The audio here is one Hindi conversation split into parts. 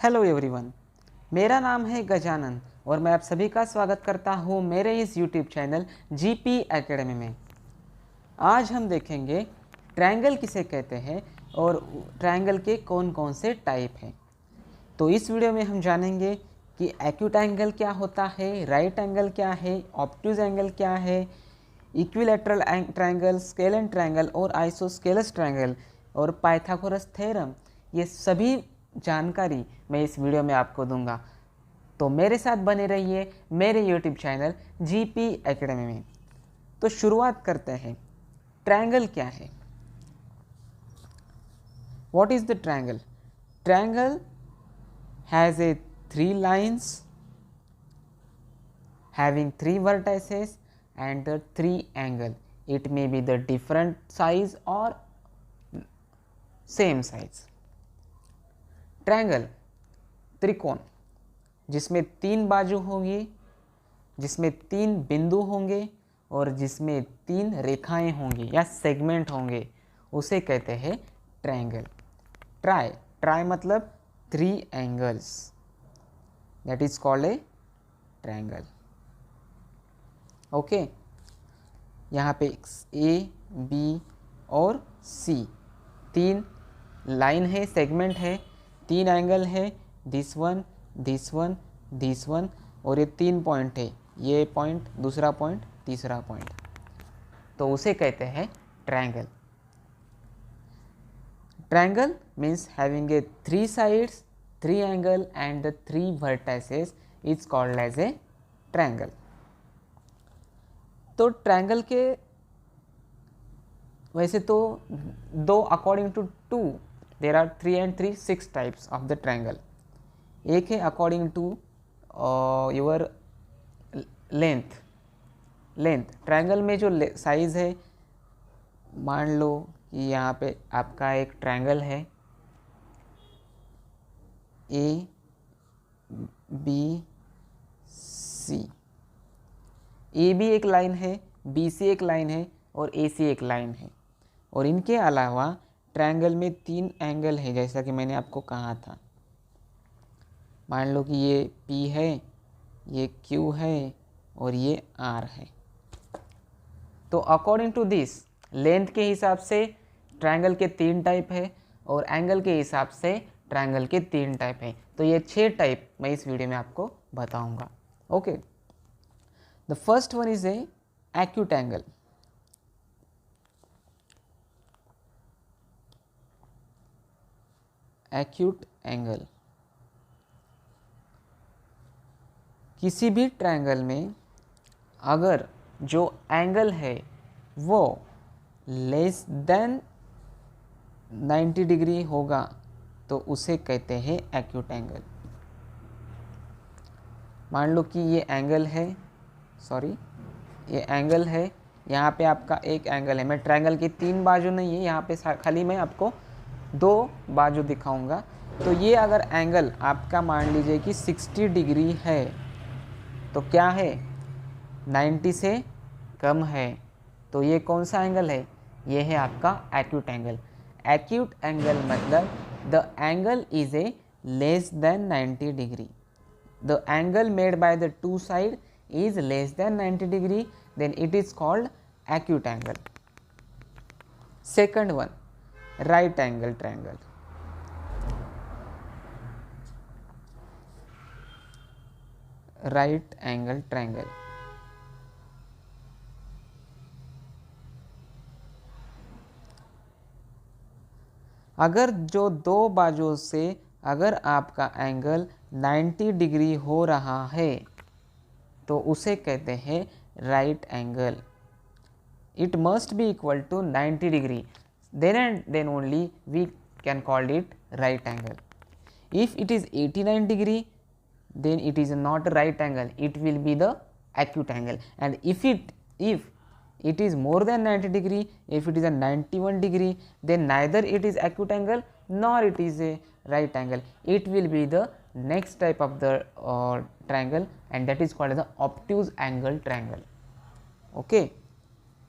हेलो एवरीवन, मेरा नाम है गजानन और मैं आप सभी का स्वागत करता हूँ मेरे इस यूट्यूब चैनल जीपी एकेडमी में। आज हम देखेंगे ट्रायंगल किसे कहते हैं और ट्रायंगल के कौन कौन से टाइप हैं। तो इस वीडियो में हम जानेंगे कि एक्यूट एंगल क्या होता है, राइट एंगल क्या है, ऑब्ट्यूज एंगल क्या है, इक्विलैटरल ट्रायंगल, स्केलेन ट्रायंगल और आइसोस्केलस ट्रायंगल और पाइथागोरस थ्योरम। ये सभी जानकारी मैं इस वीडियो में आपको दूंगा, तो मेरे साथ बने रहिए मेरे यूट्यूब चैनल जीपी एकेडमी में। तो शुरुआत करते हैं। ट्रायंगल क्या है? What is the triangle? Triangle has a three lines having three vertices and the three angle. It may be the different size or same size. Triangle त्रिकोण जिसमें तीन बाजू होंगी, जिसमें तीन बिंदु होंगे और जिसमें तीन रेखाएं होंगी या सेगमेंट होंगे, उसे कहते हैं ट्रायंगल। ट्राई मतलब three angles, that is called a triangle. Okay, यहाँ पे ए बी और सी तीन लाइन है, सेगमेंट है, तीन एंगल है, this one this one this one, और ये तीन पॉइंट है, ये पॉइंट, दूसरा पॉइंट, तीसरा पॉइंट, तो उसे कहते हैं triangle. Triangle means having a three sides, three angle and the three vertices is called as a triangle. तो ट्रायंगल के वैसे तो दो, according to two there are 3 and 3 6 types of the triangle. एक है according to your length. Triangle में जो साइज है, मान लो कि यहाँ पे आपका एक ट्रायंगल है A B C. A B एक लाइन है, बी सी एक लाइन है और ए सी एक लाइन है, और इनके अलावा ट्रायंगल में तीन एंगल है, जैसा कि मैंने आपको कहा था। मान लो कि ये पी है, ये क्यू है और ये आर है। तो अकॉर्डिंग टू दिस, लेंथ के हिसाब से ट्रायंगल के तीन टाइप है और एंगल के हिसाब से ट्रायंगल के तीन टाइप है। तो ये 6 टाइप मैं इस वीडियो में आपको बताऊंगा। Okay, the first one is a acute angle. Acute angle किसी भी ट्रायंगल में अगर जो एंगल है वो लेस देन 90 डिग्री होगा तो उसे कहते हैं एक्यूट एंगल। मान लो कि ये एंगल है, ये एंगल है, यहाँ पे आपका एक एंगल है। मैं ट्रायंगल की तीन बाजू नहीं है, यहाँ पे खाली मैं आपको दो बाजू दिखाऊंगा। तो ये अगर एंगल आपका मान लीजिए कि 60 डिग्री है, तो क्या है, 90 से कम है, तो ये कौन सा एंगल है? ये है आपका एक्यूट एंगल। एक्यूट एंगल मतलब the angle is a less than 90 degree. The angle made by the to side is less than 90 degree, then it is called acute angle. Second one, right angle triangle. Right angle triangle अगर जो दो बाजुओं से अगर आपका एंगल 90 डिग्री हो रहा है तो उसे कहते हैं right angle. It must be equal to 90 degree, then and then only we can call it right angle. If it is 89 degree, then it is not a right angle, it will be the acute angle. And if it is more than 90 degree, if it is a 91 degree, then neither it is acute angle nor it is a right angle. It will be the next type of the triangle, and that is called the obtuse angle triangle. Okay,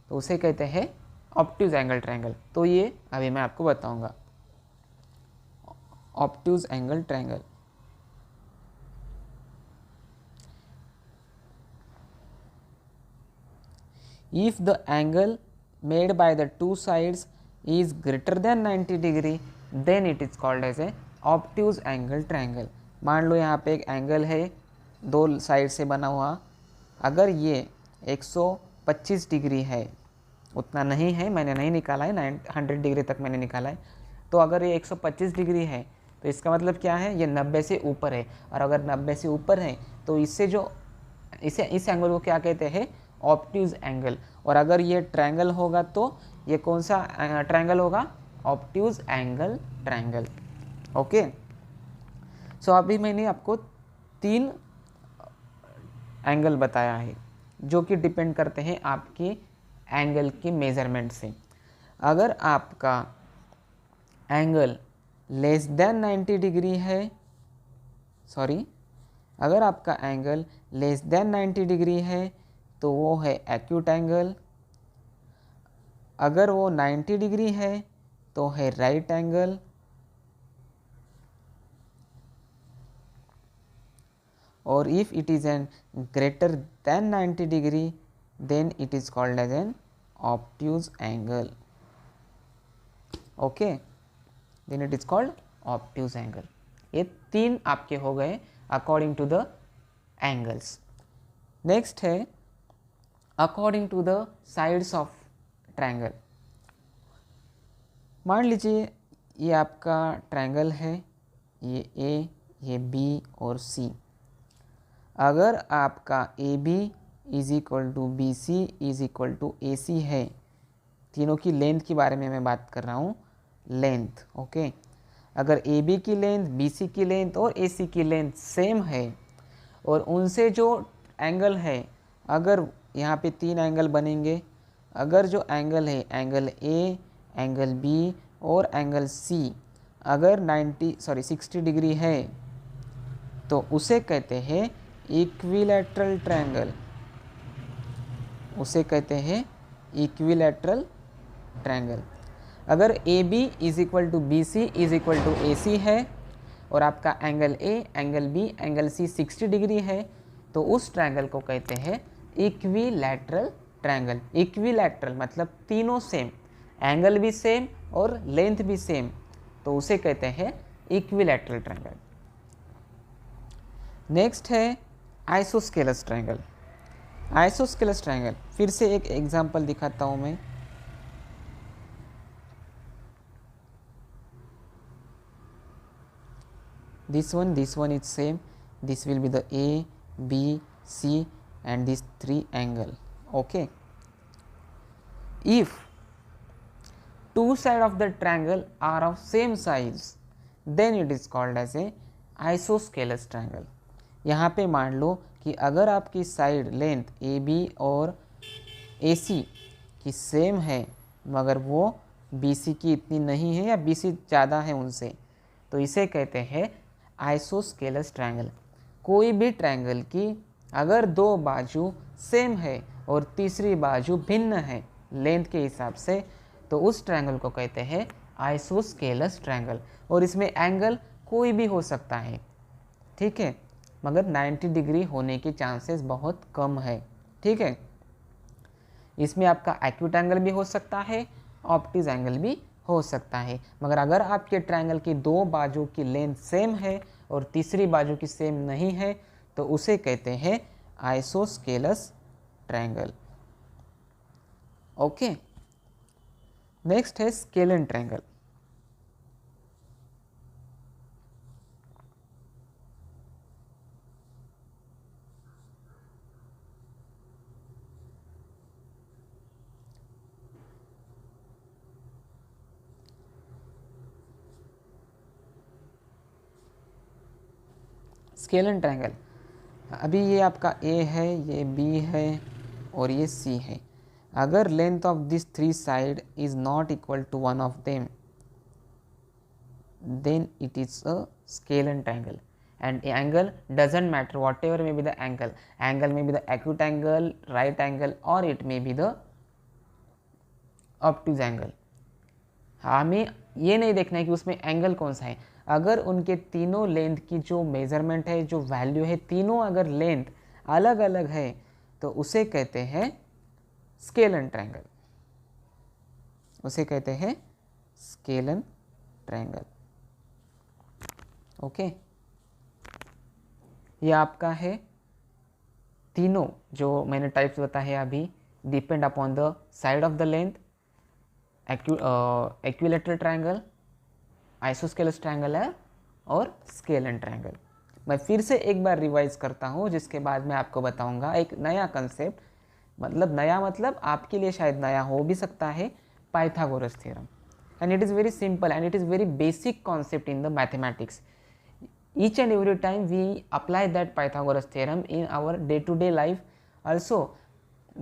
तो उसे कहते हैं ऑब्ट्यूज एंगल ट्रायंगल। तो ये अभी मैं आपको बताऊंगा obtuse angle triangle. If the angle made by the two sides is greater than 90 degree then it is called as a obtuse angle triangle. मान लो यहाँ पे एक एंगल है दो साइड से बना हुआ, अगर ये 125 डिग्री है, उतना नहीं है, मैंने नहीं निकाला है, 100 डिग्री तक मैंने निकाला है, तो अगर ये 125 डिग्री है तो इसका मतलब क्या है, ये 90 से ऊपर है, और अगर 90 से ऊपर है तो इससे जो इस एंगल को क्या कहते हैं, ऑब्ट्यूज एंगल। और अगर ये ट्रायंगल होगा तो ये कौन सा ट्रायंगल होगा, ऑब्ट्यूज एंगल ट्रायंगल। ओके, सो अभी मैंने आपको 3 एंगल बताया है जो कि डिपेंड करते हैं आपकी एंगल की मेजरमेंट से। अगर आपका एंगल लेस देन 90 डिग्री है, अगर आपका एंगल लेस देन 90 डिग्री है तो वो है एक्यूट एंगल। अगर वो 90 डिग्री है तो है राइट एंगल। और if it is an greater than 90 degree then it is called as an obtuse angle. Okay, then it is called obtuse angle. ये 3 आपके हो गए according to the angles. Next है according to the sides of triangle. मान लीजिए ये आपका ट्रायंगल है, ये ए, ये बी और सी। अगर आपका A B is equal to B C is equal to A C है, तीनों की लेंथ के बारे में मैं बात कर रहा हूँ, लेंथ। ओके, अगर ए बी की लेंथ, बी सी की लेंथ और ए सी की लेंथ सेम है और उनसे जो एंगल है, अगर यहाँ पे 3 एंगल बनेंगे, अगर जो एंगल है एंगल ए, एंगल बी और एंगल सी अगर 60 डिग्री है तो उसे कहते हैं इक्विलैटरल ट्रायंगल। उसे कहते हैं इक्विलैटरल ट्रायंगल। अगर A B is equal to B C is equal to A C है और आपका angle A, angle B, angle C 60 degree है तो उस ट्रायंगल को कहते हैं इक्विलैटरल ट्रायंगल। इक्विलैटरल मतलब तीनों सेम, एंगल भी सेम और लेंथ भी सेम, तो उसे कहते हैं इक्विलैटरल ट्रायंगल। नेक्स्ट है आइसोस्केलस ट्रायंगल। आइसोस्केलस ट्रायंगल, फिर से एक एग्जांपल दिखाता हूं मैं। this one is same, this will be the A, B, C and these 3 angle. Okay, if two sides of the triangle are of same size then it is called as a isosceles triangle। यहाँ पे मान लो कि अगर आपकी साइड लेंथ ए बी और ए सी की सेम है मगर वो बी सी की इतनी नहीं है या बी सी ज़्यादा है उनसे, तो इसे कहते हैं आइसोस्केलस ट्रायंगल। कोई भी ट्रायंगल की अगर 2 बाजू सेम है और तीसरी बाजू भिन्न है लेंथ के हिसाब से, तो उस ट्रायंगल को कहते हैं आइसोस्केलस ट्रायंगल। और इसमें एंगल कोई भी हो सकता है, ठीक है, मगर 90 डिग्री होने के चांसेस बहुत कम है, ठीक है। इसमें आपका एक्यूट एंगल भी हो सकता है, ऑब्ट्यूज एंगल भी हो सकता है, मगर अगर आपके ट्रायंगल की 2 बाजू की लेंथ सेम है और तीसरी बाजू की सेम नहीं है तो उसे कहते हैं आइसोस्केलस ट्रायंगल। ओके, नेक्स्ट है स्केलन ट्रायंगल। स्केलन ट्रायंगल, अभी ये आपका ए है, ये बी है और ये सी है। अगर length of this 3 side is not equal to one of them then it is a scalene triangle and angle doesn't matter, whatever may be the angle may be the acute angle, right angle or it may be the obtuse angle। हमें ये नहीं देखना है कि उसमें एंगल कौन सा है, अगर उनके तीनों लेंथ की जो मेजरमेंट है, जो वैल्यू है, तीनों अगर लेंथ अलग अलग है तो उसे कहते हैं स्केलन ट्रायंगल, उसे कहते हैं स्केलन ट्रायंगल। ओके, ये आपका है तीनों जो मैंने टाइप्स बताए अभी, depend upon the side of the length, equilateral triangle, isosceles triangle है और स्केलन ट्रायंगल। मैं फिर से एक बार रिवाइज करता हूँ, जिसके बाद मैं आपको बताऊंगा एक नया कंसेप्ट, मतलब नया मतलब आपके लिए शायद नया हो भी सकता है, Pythagoras theorem. And it is very simple and it is very basic concept in the mathematics. Each and every time we apply that Pythagoras theorem in our day-to-day life, also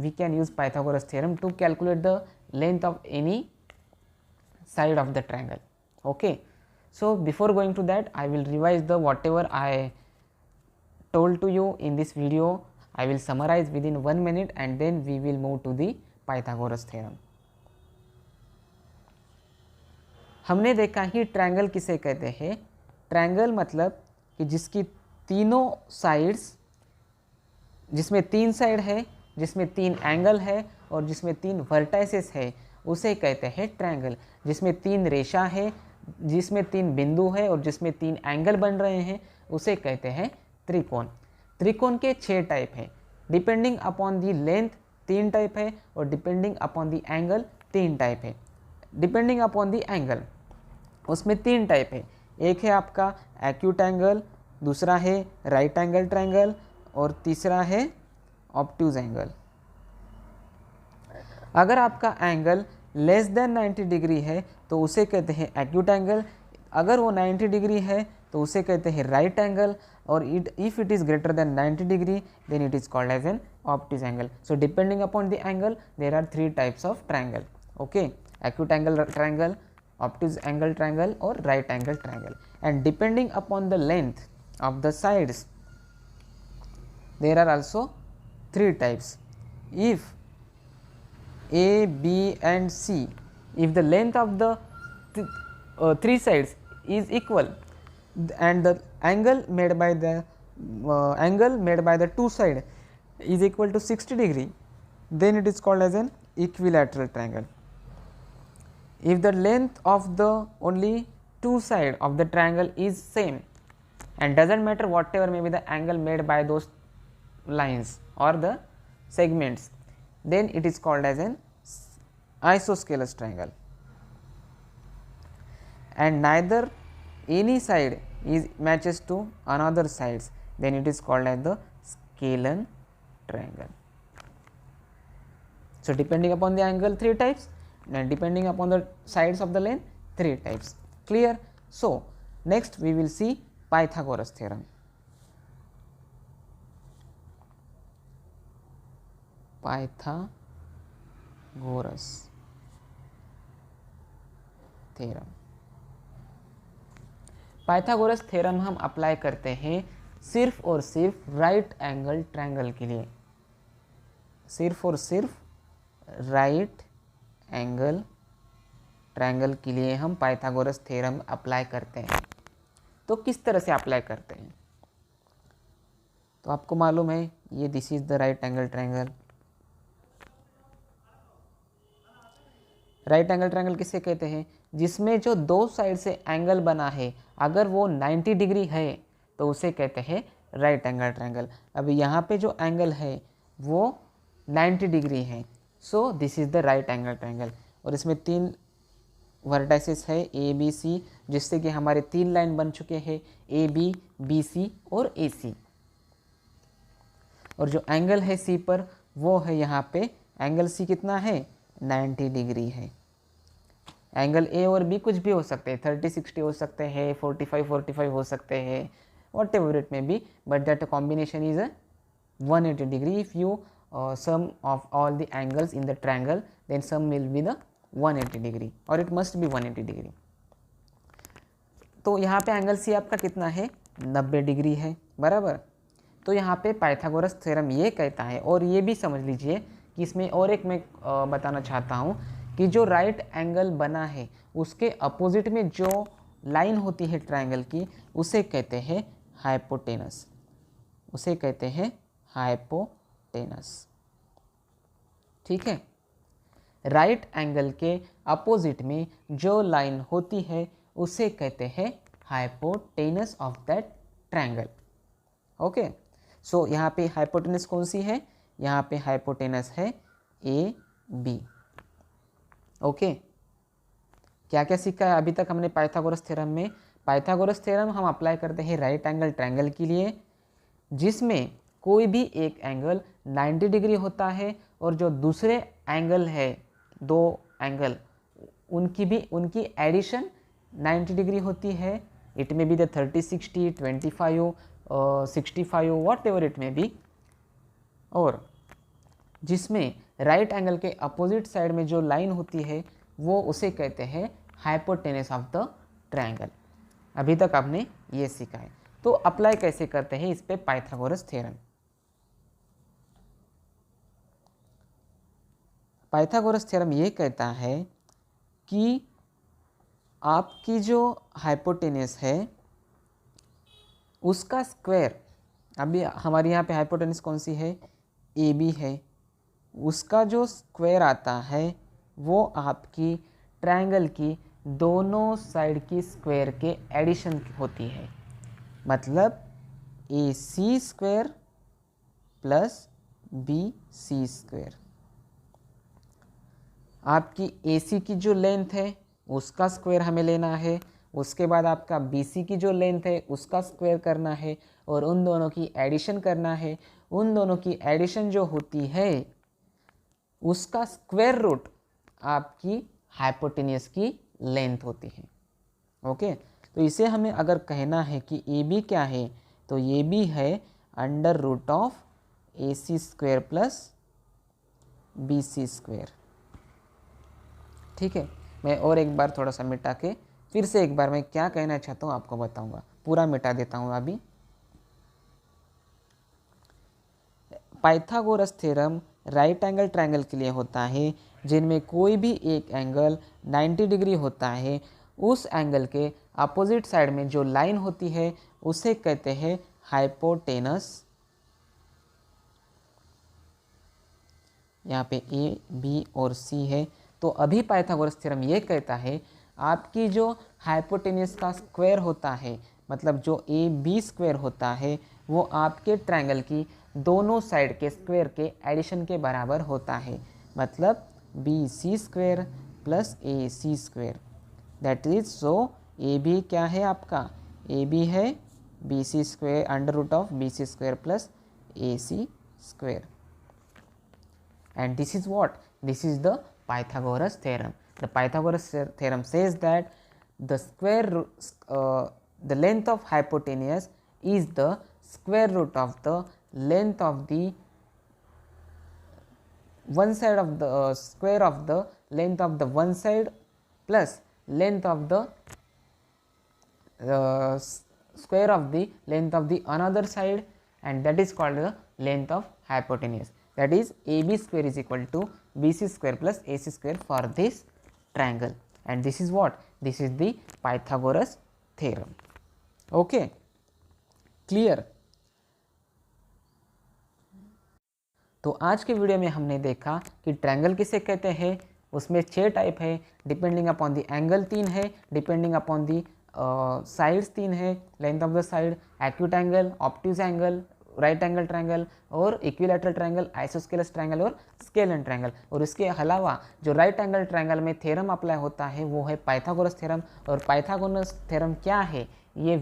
we can use Pythagoras theorem to calculate the length of any side of the triangle. Okay, so before going to that, I will revise the whatever I told to you in this video. I will summarize within 1 minute and then we will move to the Pythagoras theorem. हमने देखा ही ट्रायंगल किसे कहते हैं। ट्रायंगल मतलब कि जिसकी तीनों साइड्स, जिसमें 3 साइड है, जिसमें 3 एंगल है और जिसमें 3 वर्टाइसेस है, उसे कहते हैं ट्रायंगल। जिसमें 3 रेखा है, जिसमें 3 बिंदु है और जिसमें 3 एंगल बन रहे हैं, उसे कहते हैं त्रिकोण। त्रिकोण के 6 टाइप हैं, depending upon the length 3 type है और depending upon the angle 3 type है। डिपेंडिंग अपॉन दी एंगल उसमें 3 टाइप है, एक है आपका एक्यूट एंगल, दूसरा है राइट एंगल ट्रायंगल और तीसरा है ऑब्ट्यूज एंगल। अगर आपका एंगल लेस देन 90 डिग्री है तो उसे कहते हैं एक्यूट एंगल, अगर वो 90 डिग्री है तो उसे कहते हैं राइट एंगल, और if it is greater than 90 degree then it is called as an obtuse angle. So depending upon the angle there are 3 types of triangle. Okay, acute angle triangle, obtuse angle triangle or right angle triangle, and depending upon the length of the sides there are also 3 types. If A, B and C, if the length of the 3 sides is equal and the angle made by the 2 side is equal to 60 degree, then it is called as an equilateral triangle. If the length of the only 2 side of the triangle is same and doesn't matter whatever may be the angle made by those lines or the segments, then it is called as an isosceles triangle. And neither any side is matches to another sides, then it is called as the scalene triangle. So depending upon the angle 3 types, and depending upon the sides of the length 3 types. Clear? So next we will see Pythagoras theorem. Pythagoras theorem. Pythagoras theorem हम अप्लाई करते हैं सिर्फ और सिर्फ राइट एंगल ट्रायंगल के लिए, सिर्फ और सिर्फ राइट एंगल ट्रायंगल के लिए हम पाइथागोरस थ्योरम अप्लाई करते हैं। तो किस तरह से अप्लाई करते हैं, तो आपको मालूम है ये this is the right angle triangle. Right angle triangle किसे कहते हैं, जिसमें जो 2 साइड से एंगल बना है अगर वो 90 डिग्री है तो उसे कहते हैं राइट एंगल ट्रायंगल। अब यहाँ पे जो एंगल है वो 90 डिग्री है, so this is the right angle triangle. और इसमें 3 वर्टाइसेस है ए बी सी, जिससे कि हमारे 3 लाइन बन चुके हैं ए बी, बी सी और ए सी। और जो एंगल है सी पर वो है यहाँ पे एंगल सी कितना है 90 डिग्री है। एंगल ए और बी कुछ भी हो सकते हैं, 30-60 हो सकते हैं, 45-45 हो सकते हैं, what ever it may be, but that combination is 180 degree. If you sum of all the angles in the triangle then sum will be the 180 degree or it must be 180 degree। तो यहाँ पे एंगल सी आपका कितना है 90 डिग्री है, बराबर। तो यहाँ पे पाइथागोरस थ्योरम ये कहता है, और ये भी समझ लीजिए कि इसमें और एक मैं बताना चाहता हूँ कि जो राइट एंगल बना है उसके अपोजिट में जो लाइन होती है ट्रायंगल की उसे कहते हैं हाइपोटेनस, उसे कहते हैं हाइपोटेनस। ठीक है। राइट एंगल के अपोजिट में जो लाइन होती है उसे कहते हैं hypotenuse of that triangle. Okay, so यहाँ पे हाइपोटेनस कौन सी है? यहाँ पे हाइपोटेनस है ए बी। ओके, क्या क्या सीखा है अभी तक हमने पाइथागोरस थ्योरम में? पाइथागोरस थ्योरम हम अप्लाई करते हैं राइट एंगल ट्रायंगल के लिए, जिसमें कोई भी एक एंगल 90 डिग्री होता है और जो दूसरे एंगल है, दो एंगल, उनकी एडिशन 90 डिग्री होती है। इट में be the 30, 60, 25, 65, what ever it में बी। और जिसमें राइट एंगल के अपोजिट साइड में जो लाइन होती है वो उसे कहते हैं हाइपोटेनस ऑफ द ट्रायंगल। अभी तक आपने ये सीखा है। तो अप्लाई कैसे करते हैं इस पे पाइथागोरस थ्योरम? पाइथागोरस थ्योरम ये कहता है कि आपकी जो हाइपोटेनस है उसका स्क्वायर, अभी हमारे यहाँ पे हाइपोटेनस कौन सी है? ए बी है। उसका जो स्क्वायर आता है वो आपकी ट्रायंगल की दोनों साइड की स्क्वायर के एडिशन होती है। मतलब A C square plus B C square. आपकी ए सी की जो लेंथ है उसका स्क्वायर हमें लेना है, उसके बाद आपका बी सी की जो लेंथ है उसका स्क्वायर करना है और उन दोनों की एडिशन करना है। उन दोनों की एडिशन जो होती है उसका स्क्वायर रूट आपकी हाइपोटेनस की लेंथ होती है। ओके, तो इसे हमें अगर कहना है कि ए बी क्या है, तो ये भी है under root of A C square plus B C square. ठीक है, मैं और एक बार थोड़ा सा मिटा के फिर से एक बार मैं क्या कहना चाहता हूँ आपको बताऊंगा। पूरा मिटा देता हूँ अभी। Pythagoras theorem right angle triangle के लिए होता है जिनमें कोई भी एक एंगल 90 डिग्री होता है। उस एंगल के अपोजिट साइड में जो लाइन होती है उसे कहते हैं हाइपोटेनस। यहाँ पे ए बी और सी है। तो अभी पाइथागोरस थ्योरम ये कहता है आपकी जो हाइपोटेनस का स्क्वायर होता है, मतलब जो ए बी स्क्वायर होता है, वो आपके ट्रायंगल की दोनों साइड के स्क्वायर के एडिशन के बराबर होता है। मतलब B C square plus A C square. That is, so A B क्या है आपका? ए बी है B C square under root of B C square plus A C square. And this is what? This is the Pythagoras theorem. The Pythagoras theorem says that the the length of hypotenuse is the square root of the length of the one side of the square of the length of the one side plus length of the square of the length of the another side, and that is called the length of hypotenuse. That is, AB square is equal to BC square plus AC square for this triangle, and this is what? This is the Pythagoras theorem. Okay, clear? तो आज के वीडियो में हमने देखा कि ट्रायंगल किसे कहते हैं। उसमें 6 टाइप है, डिपेंडिंग अपॉन द एंगल 3 है, डिपेंडिंग अपॉन द साइड्स 3 है, length of the side, acute angle, obtuse angle, right angle triangle और इक्विलैटरल ट्रायंगल, आइसोस्केलस ट्रायंगल और स्केलेन ट्रायंगल। और इसके अलावा जो राइट एंगल ट्रायंगल में थ्योरम अप्लाई होता है वो है पाइथागोरस थ्योरम। और पाइथागोरस थ्योरम क्या है ये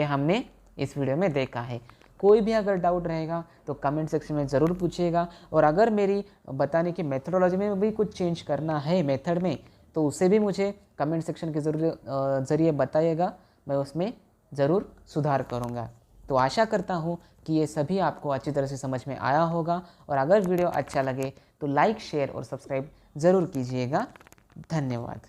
हमने इस वीडियो में देखा है। कोई भी अगर डाउट रहेगा तो कमेंट सेक्शन में ज़रूर पूछिएगा, और अगर मेरी बताने की मेथोडोलॉजी में भी कुछ चेंज करना है मेथड में, तो उसे भी मुझे कमेंट सेक्शन के ज़रिए बताइएगा, मैं उसमें ज़रूर सुधार करूँगा। तो आशा करता हूँ कि ये सभी आपको अच्छी तरह से समझ में आया होगा, और अगर वीडियो अच्छा लगे तो लाइक, शेयर और सब्सक्राइब ज़रूर कीजिएगा। धन्यवाद।